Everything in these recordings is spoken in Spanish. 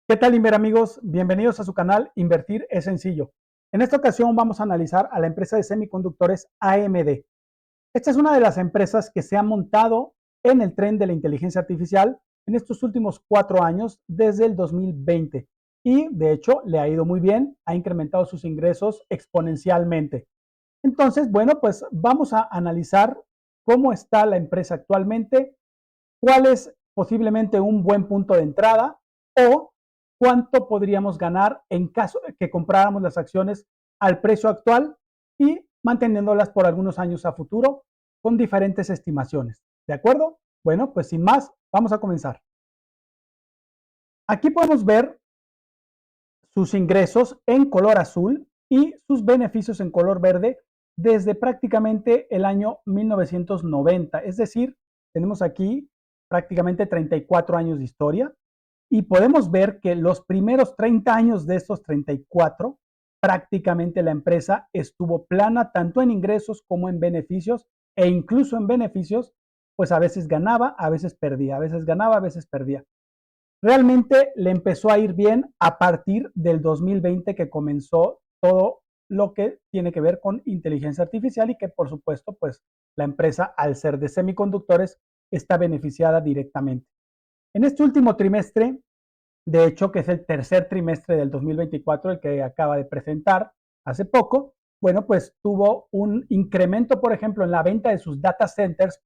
¿Qué tal, Inver amigos? Bienvenidos a su canal Invertir es sencillo. En esta ocasión vamos a analizar a la empresa de semiconductores AMD. Esta es una de las empresas que se ha montado en el tren de la inteligencia artificial en estos últimos 4 años, desde el 2020. Y de hecho le ha ido muy bien, ha incrementado sus ingresos exponencialmente. Entonces, bueno, pues vamos a analizar cómo está la empresa actualmente, cuál es posiblemente un buen punto de entrada o cuánto podríamos ganar en caso de que compráramos las acciones al precio actual y manteniéndolas por algunos años a futuro con diferentes estimaciones. ¿De acuerdo? Bueno, pues sin más, vamos a comenzar. Aquí podemos ver sus ingresos en color azul y sus beneficios en color verde desde prácticamente el año 1990. Es decir, tenemos aquí prácticamente 34 años de historia y podemos ver que los primeros 30 años de estos 34, prácticamente la empresa estuvo plana tanto en ingresos como en beneficios, e incluso en beneficios, pues a veces ganaba, a veces perdía, a veces ganaba, a veces perdía. Realmente le empezó a ir bien a partir del 2020, que comenzó todo lo que tiene que ver con inteligencia artificial y que por supuesto pues la empresa, al ser de semiconductores, está beneficiada directamente. En este último trimestre, de hecho, que es el tercer trimestre del 2024, el que acaba de presentar hace poco, bueno, pues tuvo un incremento, por ejemplo, en la venta de sus data centers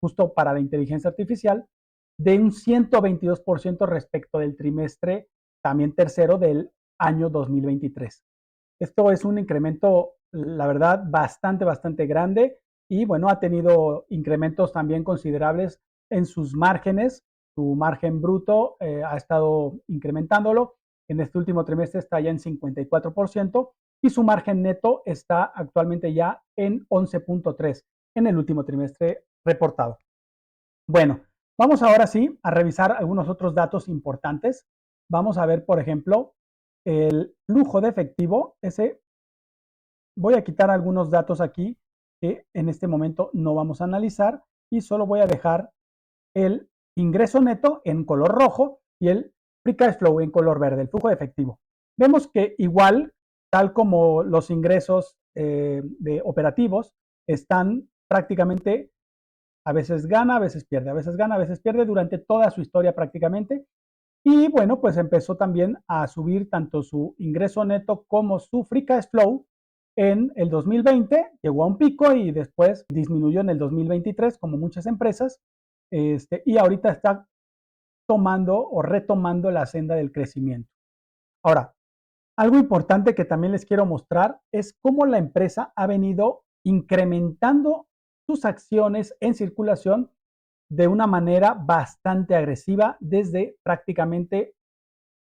justo para la inteligencia artificial, de un 122% respecto del trimestre también tercero del año 2023. Esto es un incremento, la verdad, bastante grande y bueno, ha tenido incrementos también considerables en sus márgenes. Su margen bruto ha estado incrementándolo. En este último trimestre está ya en 54% y su margen neto está actualmente ya en 11.3 en el último trimestre reportado. Bueno, vamos ahora sí a revisar algunos otros datos importantes. Vamos a ver, por ejemplo, el flujo de efectivo. Voy a quitar algunos datos aquí que en este momento no vamos a analizar y solo voy a dejar el ingreso neto en color rojo y el free cash flow en color verde, el flujo de efectivo. Vemos que igual, tal como los ingresos de operativos, están prácticamente, a veces gana, a veces pierde, a veces gana, a veces pierde durante toda su historia prácticamente. Y bueno, pues empezó también a subir tanto su ingreso neto como su free cash flow en el 2020, llegó a un pico y después disminuyó en el 2023, como muchas empresas, y ahorita está tomando o retomando la senda del crecimiento. Ahora, algo importante que también les quiero mostrar es cómo la empresa ha venido incrementando sus acciones en circulación de una manera bastante agresiva desde prácticamente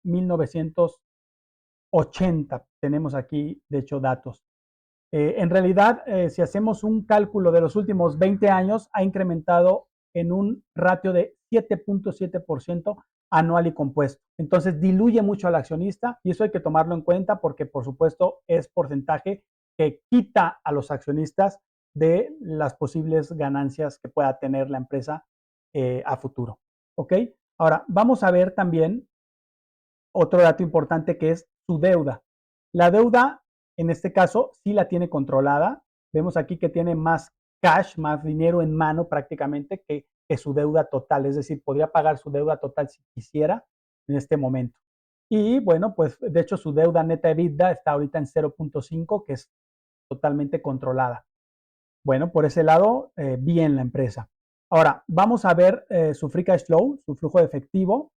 1980. Tenemos aquí, de hecho, datos. En realidad, si hacemos un cálculo de los últimos 20 años, ha incrementado en un ratio de 7.7% anual y compuesto. Entonces, diluye mucho al accionista y eso hay que tomarlo en cuenta porque, por supuesto, es porcentaje que quita a los accionistas de las posibles ganancias que pueda tener la empresa a futuro. ¿Ok? Ahora, vamos a ver también otro dato importante que es su deuda. La deuda, en este caso, sí la tiene controlada. Vemos aquí que tiene más cash, más dinero en mano prácticamente que su deuda total. Es decir, podría pagar su deuda total si quisiera en este momento. Y bueno, pues de hecho su deuda neta EBITDA está ahorita en 0.5, que es totalmente controlada. Bueno, por ese lado, bien la empresa. Ahora, vamos a ver su free cash flow, su flujo de efectivo.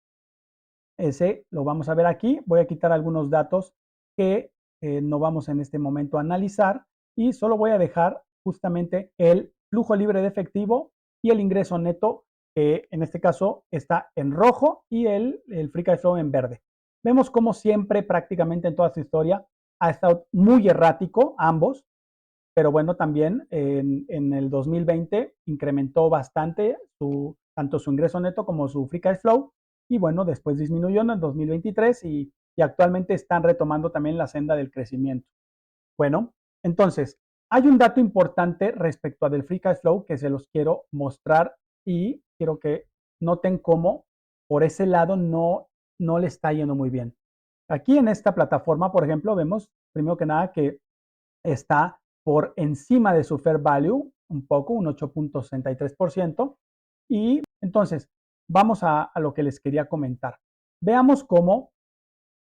Ese lo vamos a ver aquí. Voy a quitar algunos datos que no vamos en este momento a analizar y solo voy a dejar justamente el flujo libre de efectivo y el ingreso neto, que en este caso está en rojo, y el free cash flow en verde. Vemos como siempre, prácticamente en toda su historia, ha estado muy errático ambos, pero bueno, también en el 2020 incrementó bastante tanto su ingreso neto como su free cash flow, y bueno, después disminuyó en el 2023 y actualmente están retomando también la senda del crecimiento. Bueno, entonces, hay un dato importante respecto a del free cash flow que se los quiero mostrar y quiero que noten cómo por ese lado no le está yendo muy bien. Aquí en esta plataforma, por ejemplo, vemos primero que nada que está por encima de su fair value, un poco, un 8.63%. Y entonces, vamos a lo que les quería comentar. Veamos cómo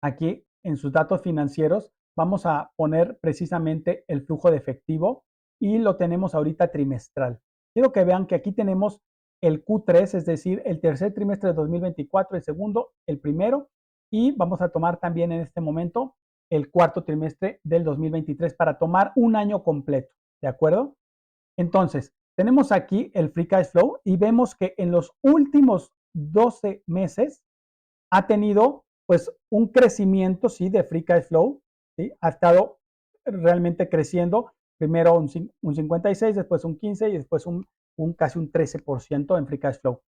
aquí en sus datos financieros vamos a poner precisamente el flujo de efectivo y lo tenemos ahorita trimestral. Quiero que vean que aquí tenemos el Q3, es decir, el tercer trimestre de 2024, el segundo, el primero, y vamos a tomar también en este momento el cuarto trimestre del 2023 para tomar un año completo, ¿de acuerdo? Entonces, tenemos aquí el free cash flow y vemos que en los últimos 12 meses ha tenido pues un crecimiento, sí, de free cash flow, ¿sí? Ha estado realmente creciendo, primero un 56, después un 15 y después casi un 13% en free cash flow.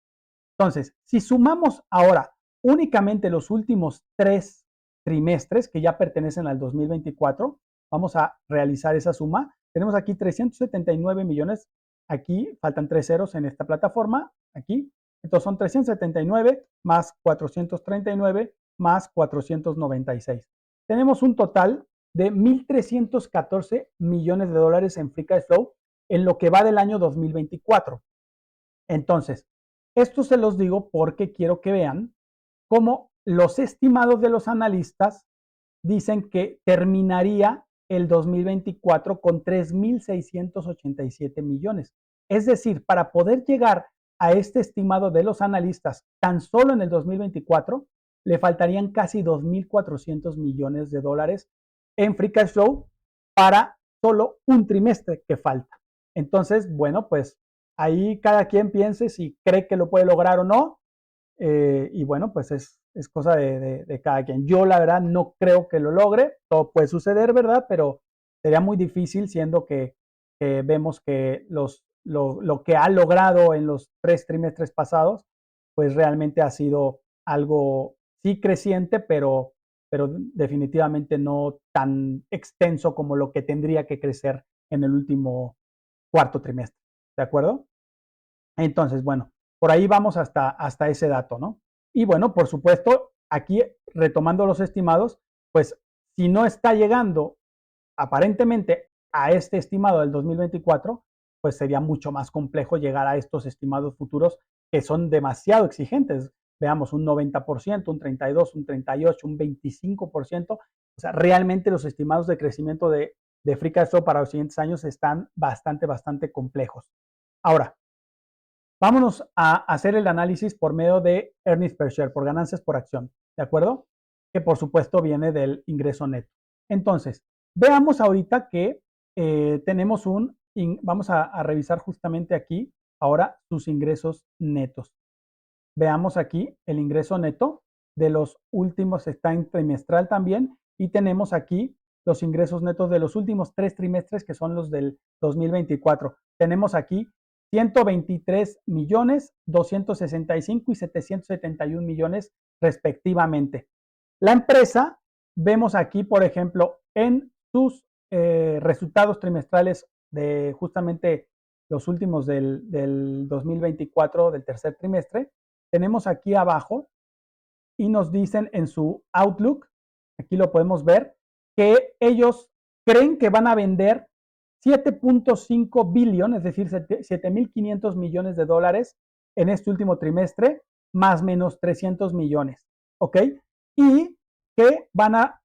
Entonces, si sumamos ahora únicamente los últimos 3 trimestres que ya pertenecen al 2024, vamos a realizar esa suma. Tenemos aquí 379 millones, aquí faltan 3 ceros en esta plataforma, aquí. Entonces son 379 más 439 más 496. Tenemos un total de 1.314 millones de dólares en free cash flow en lo que va del año 2024. Entonces, esto se los digo porque quiero que vean cómo los estimados de los analistas dicen que terminaría el 2024 con 3.687 millones. Es decir, para poder llegar a este estimado de los analistas tan solo en el 2024, le faltarían casi 2.400 millones de dólares en free cash flow para solo un trimestre que falta. Entonces, bueno, pues ahí cada quien piense si cree que lo puede lograr o no. Y bueno, pues es cosa de cada quien. Yo la verdad no creo que lo logre. Todo puede suceder, ¿verdad? Pero sería muy difícil siendo que vemos que lo que ha logrado en los 3 trimestres pasados, pues realmente ha sido algo, sí creciente, pero definitivamente no tan extenso como lo que tendría que crecer en el último cuarto trimestre. ¿De acuerdo? Entonces, bueno, por ahí vamos hasta ese dato, ¿no? Y bueno, por supuesto, aquí retomando los estimados, pues si no está llegando aparentemente a este estimado del 2024, pues sería mucho más complejo llegar a estos estimados futuros que son demasiado exigentes. Veamos, un 90%, un 32%, un 38%, un 25%. O sea, realmente los estimados de crecimiento de free cash flow para los siguientes años están bastante complejos. Ahora, vámonos a hacer el análisis por medio de earnings per share, por ganancias por acción, ¿de acuerdo? Que por supuesto viene del ingreso neto. Entonces, veamos ahorita que tenemos vamos a revisar justamente aquí ahora sus ingresos netos. Veamos aquí el ingreso neto de los últimos, está en trimestral también, y tenemos aquí los ingresos netos de los últimos 3 trimestres, que son los del 2024. Tenemos aquí 123 millones, 265 y 771 millones respectivamente. La empresa, vemos aquí, por ejemplo, en sus resultados trimestrales de justamente los últimos del 2024, del tercer trimestre, tenemos aquí abajo y nos dicen en su Outlook, aquí lo podemos ver, que ellos creen que van a vender 7.5 billones, es decir, 7.500 millones de dólares en este último trimestre, más menos 300 millones, ¿ok? Y que van a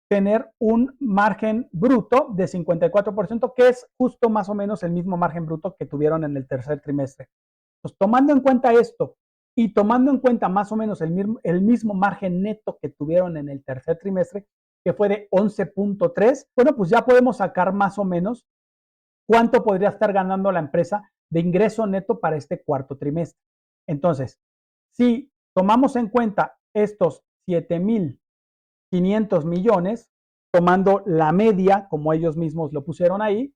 tener un margen bruto de 54%, que es justo más o menos el mismo margen bruto que tuvieron en el tercer trimestre. Entonces, tomando en cuenta esto y tomando en cuenta más o menos el mismo margen neto que tuvieron en el tercer trimestre, que fue de 11.3, bueno, pues ya podemos sacar más o menos cuánto podría estar ganando la empresa de ingreso neto para este cuarto trimestre. Entonces, si tomamos en cuenta estos 7.500 millones, tomando la media, como ellos mismos lo pusieron ahí,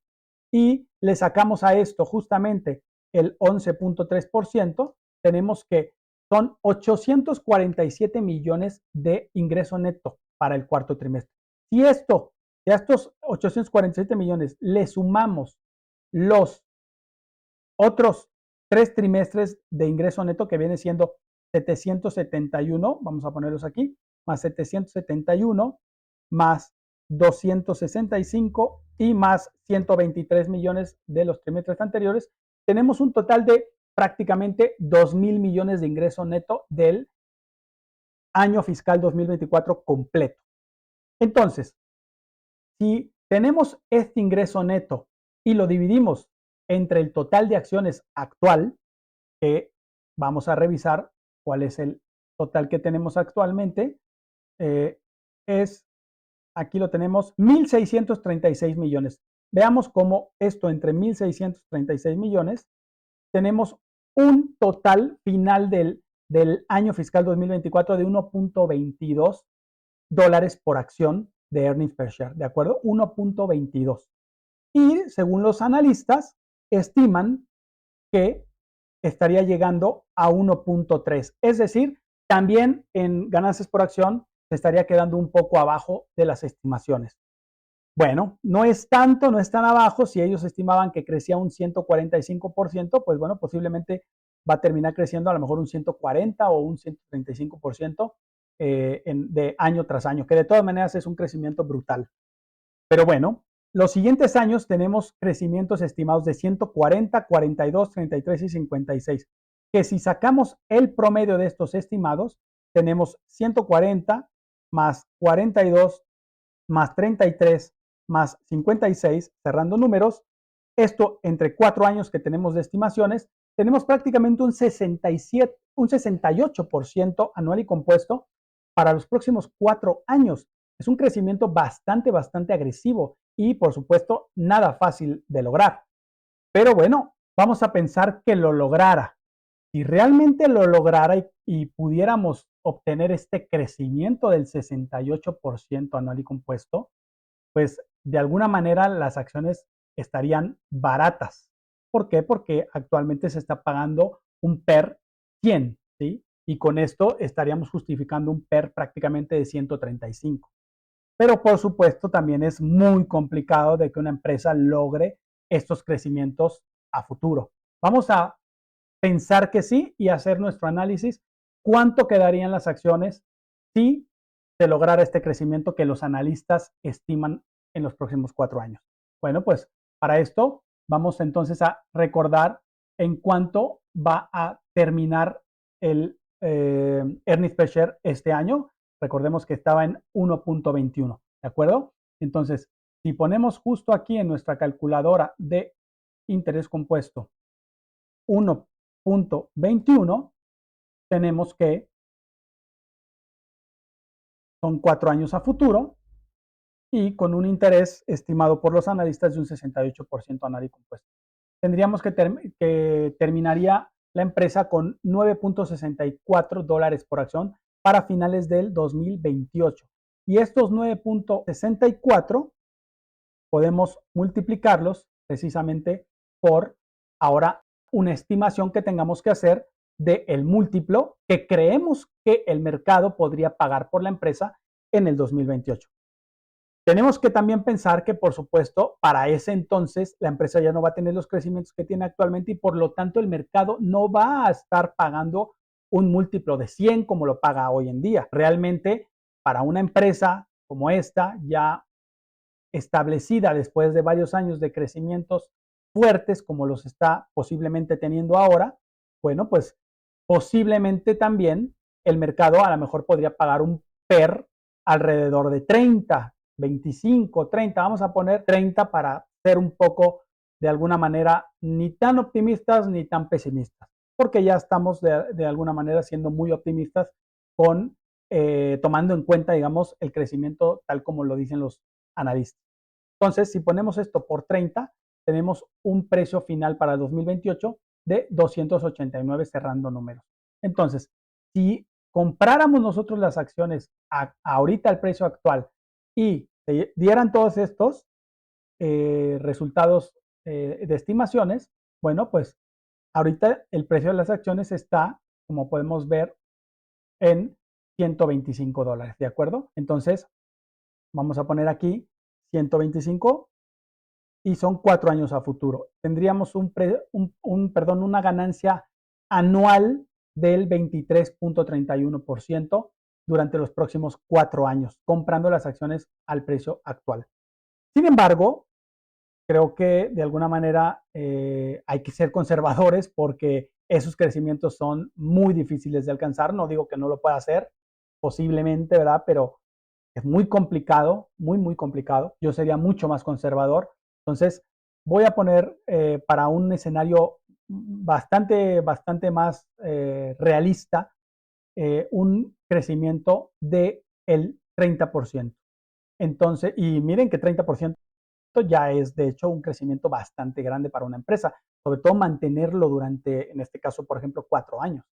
y le sacamos a esto justamente el 11.3%, tenemos que son 847 millones de ingreso neto para el cuarto trimestre. Si esto, a estos 847 millones le sumamos los otros 3 trimestres de ingreso neto, que viene siendo 771, vamos a ponerlos aquí, más 771, más 265 y más 123 millones de los trimestres anteriores, tenemos un total de prácticamente 2,000 millones de ingreso neto del año fiscal 2024 completo. Entonces, si tenemos este ingreso neto y lo dividimos entre el total de acciones actual, que vamos a revisar cuál es el total que tenemos actualmente, es, aquí lo tenemos, 1,636 millones. Veamos cómo esto entre 1,636 millones, tenemos un total final del año fiscal 2024 de 1.22 dólares por acción de earnings per share, ¿de acuerdo? 1.22. Y según los analistas, estiman que estaría llegando a 1.3. Es decir, también en ganancias por acción se estaría quedando un poco abajo de las estimaciones. Bueno, no es tanto, no es tan abajo. Si ellos estimaban que crecía un 145%, pues bueno, posiblemente va a terminar creciendo a lo mejor un 140 o un 135% de año tras año, que de todas maneras es un crecimiento brutal. Pero bueno, los siguientes años tenemos crecimientos estimados de 140, 42, 33 y 56, que si sacamos el promedio de estos estimados, tenemos 140 más 42 más 33 más 56, cerrando números. Esto entre 4 años que tenemos de estimaciones, tenemos prácticamente un 67, un 68% anual y compuesto para los próximos 4 años. Es un crecimiento bastante, bastante agresivo y, por supuesto, nada fácil de lograr. Pero bueno, vamos a pensar que lo lograra. Si realmente lo lograra y pudiéramos obtener este crecimiento del 68% anual y compuesto, pues de alguna manera las acciones estarían baratas. ¿Por qué? Porque actualmente se está pagando un PER 100, ¿sí? Y con esto estaríamos justificando un PER prácticamente de 135. Pero por supuesto también es muy complicado de que una empresa logre estos crecimientos a futuro. Vamos a pensar que sí y hacer nuestro análisis. ¿Cuánto quedarían las acciones si se lograra este crecimiento que los analistas estiman en los próximos 4 años? Bueno, pues para esto vamos entonces a recordar en cuánto va a terminar el earnings per share este año. Recordemos que estaba en 1.21, ¿de acuerdo? Entonces, si ponemos justo aquí en nuestra calculadora de interés compuesto 1.21, tenemos que son 4 años a futuro y con un interés estimado por los analistas de un 68% anual y compuesto. Tendríamos que terminaría la empresa con 9.64 dólares por acción para finales del 2028. Y estos 9.64 podemos multiplicarlos precisamente por ahora una estimación que tengamos que hacer del múltiplo que creemos que el mercado podría pagar por la empresa en el 2028. Tenemos que también pensar que, por supuesto, para ese entonces la empresa ya no va a tener los crecimientos que tiene actualmente y por lo tanto el mercado no va a estar pagando un múltiplo de 100 como lo paga hoy en día. Realmente, para una empresa como esta, ya establecida después de varios años de crecimientos fuertes como los está posiblemente teniendo ahora, bueno, pues posiblemente también el mercado a lo mejor podría pagar un PER alrededor de 30, 25, 30, vamos a poner 30 para ser un poco de alguna manera ni tan optimistas ni tan pesimistas, porque ya estamos de alguna manera siendo muy optimistas con tomando en cuenta, digamos, el crecimiento tal como lo dicen los analistas. Entonces, si ponemos esto por 30, tenemos un precio final para 2028 de 289 cerrando números. Entonces, si compráramos nosotros las acciones ahorita al precio actual y dieran todos estos resultados de estimaciones, bueno, pues ahorita el precio de las acciones está, como podemos ver, en 125 dólares, ¿de acuerdo? Entonces, vamos a poner aquí 125 y son 4 años a futuro. Tendríamos una ganancia anual del 23.31% durante los próximos 4 años, comprando las acciones al precio actual. Sin embargo, creo que de alguna manera hay que ser conservadores porque esos crecimientos son muy difíciles de alcanzar. No digo que no lo pueda hacer, posiblemente, ¿verdad? Pero es muy complicado, muy, muy complicado. Yo sería mucho más conservador. Entonces, voy a poner para un escenario bastante más realista un crecimiento del 30%. Entonces, y miren que 30% ya es de hecho un crecimiento bastante grande para una empresa, sobre todo mantenerlo durante, en este caso, por ejemplo, 4 años.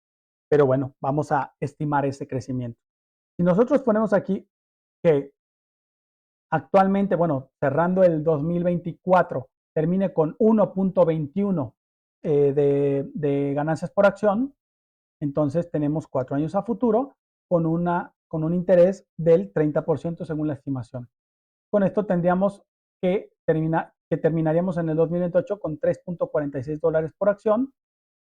Pero bueno, vamos a estimar ese crecimiento. Si nosotros ponemos aquí que actualmente, bueno, cerrando el 2024, termine con 1.21 de ganancias por acción, entonces tenemos 4 años a futuro con un interés del 30% según la estimación. Con esto tendríamos que terminaríamos en el 2028 con $3.46 por acción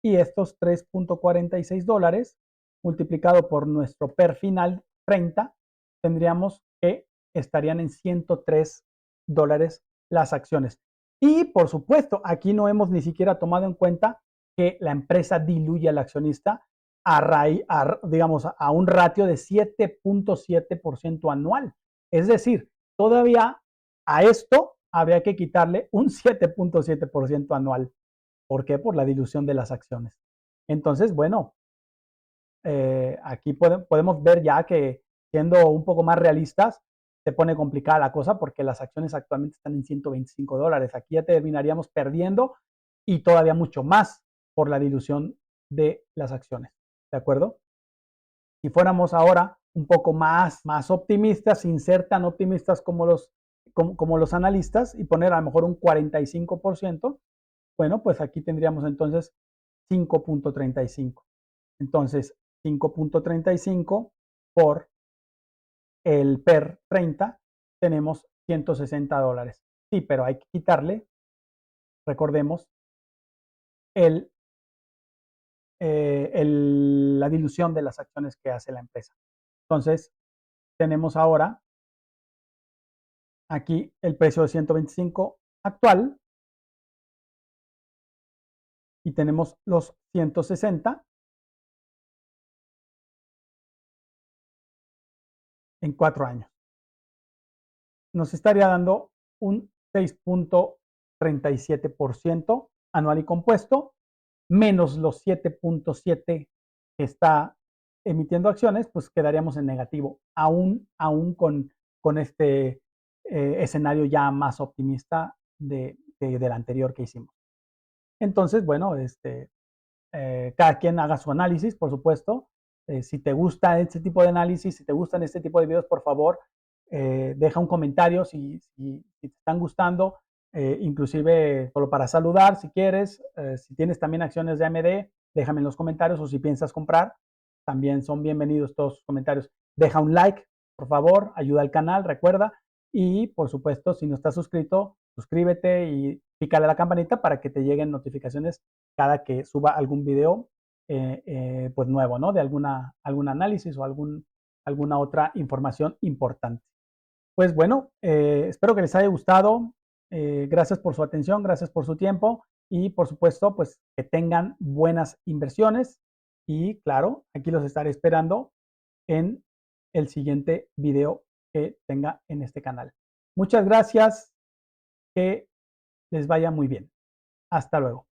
y estos $3.46 multiplicado por nuestro PER final 30, tendríamos que estarían en $103 las acciones. Y por supuesto, aquí no hemos ni siquiera tomado en cuenta que la empresa diluye al accionista digamos, a un ratio de 7.7% anual. Es decir, todavía a esto habría que quitarle un 7.7% anual. ¿Por qué? Por la dilución de las acciones. Entonces, bueno, aquí podemos ver ya que siendo un poco más realistas, se pone complicada la cosa porque las acciones actualmente están en $125. Aquí ya terminaríamos perdiendo y todavía mucho más por la dilución de las acciones. ¿De acuerdo? Si fuéramos ahora un poco más optimistas, sin ser tan optimistas como los analistas y poner a lo mejor un 45%, bueno, pues aquí tendríamos entonces 5.35. Entonces, 5.35 por el PER 30, tenemos $160. Sí, pero hay que quitarle, recordemos, el, la dilución de las acciones que hace la empresa. Entonces, tenemos ahora aquí el precio de 125 actual y tenemos los 160 en 4 años. Nos estaría dando un 6.37% anual y compuesto, menos los 7.7 que está emitiendo acciones, pues quedaríamos en negativo, aún con este escenario ya más optimista del anterior que hicimos. Entonces, bueno, cada quien haga su análisis, por supuesto. Si te gusta este tipo de análisis, si te gustan este tipo de videos, por favor, deja un comentario si te están gustando, inclusive solo para saludar si quieres. Si tienes también acciones de AMD, déjame en los comentarios o si piensas comprar, también son bienvenidos todos sus comentarios. Deja un like, por favor, ayuda al canal, recuerda. Y por supuesto, si no estás suscrito, suscríbete y pícale a la campanita para que te lleguen notificaciones cada que suba algún video pues nuevo, ¿no? De algún análisis o alguna otra información importante. Pues bueno, espero que les haya gustado. Gracias por su atención, gracias por su tiempo y por supuesto, pues que tengan buenas inversiones. Y claro, aquí los estaré esperando en el siguiente video que tenga en este canal. Muchas gracias, que les vaya muy bien. Hasta luego.